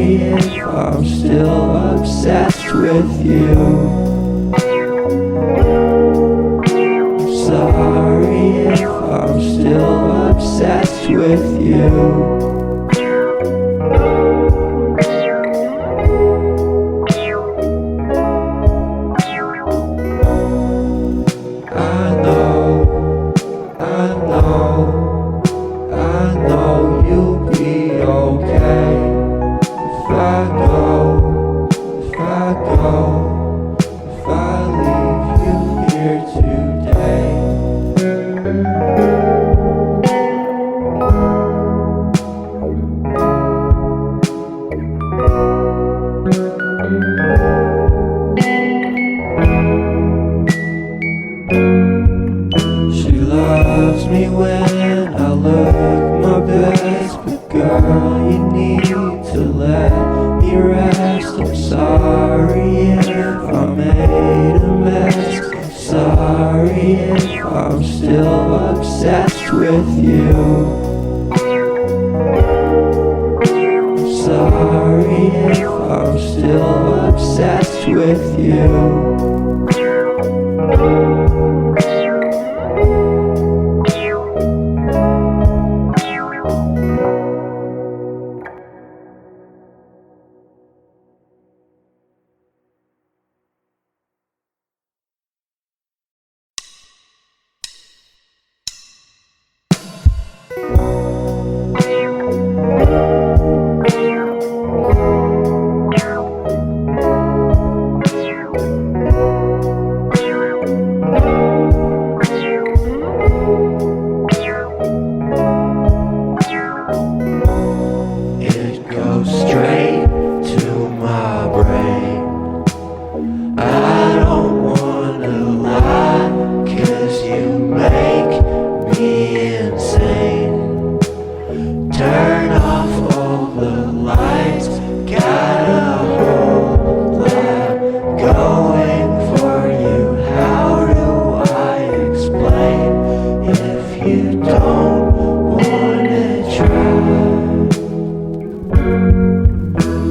sorry if I'm still obsessed with you. Sorry if I'm still obsessed with you. I know you'll be okay if I go, if I leave you here today. She loves me when I look my best, but girl, you need to let me rest. I'm sorry if I made a mess. I'm sorry if I'm still obsessed with you. I'm sorry if I'm still obsessed with you.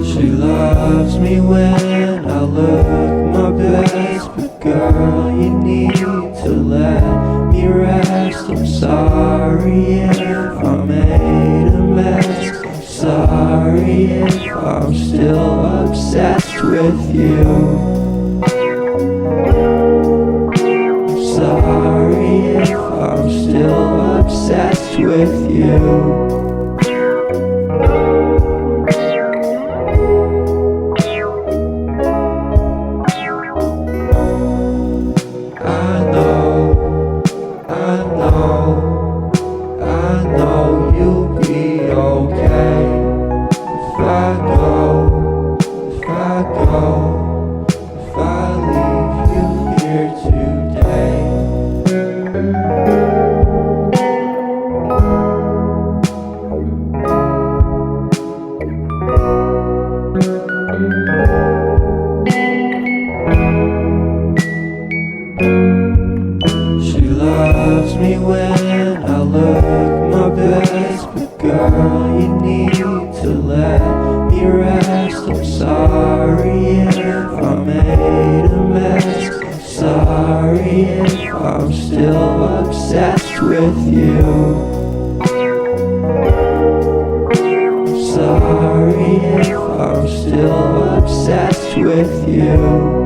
She loves me when I look my best, but girl, you need to let me rest. I'm sorry if I made a mess. I'm sorry if I'm still obsessed with you. I'm sorry if I'm still obsessed with you. I know you'll be okay if I go, if I leave you here today. She loves me when I look my best, but girl, you need to let me rest. I'm sorry if I made a mess. I'm sorry if I'm still obsessed with you. I'm sorry if I'm still obsessed with you.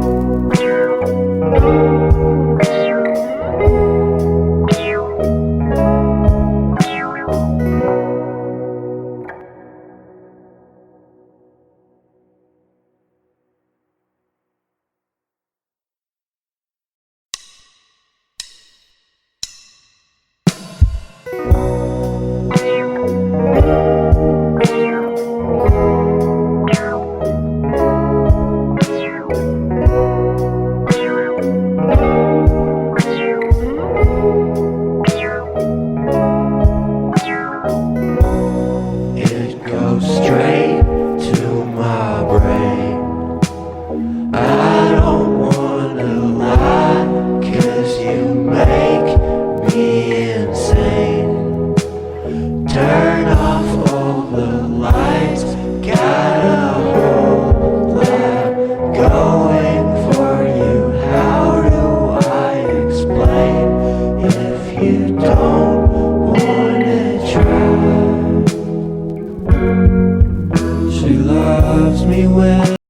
loves me when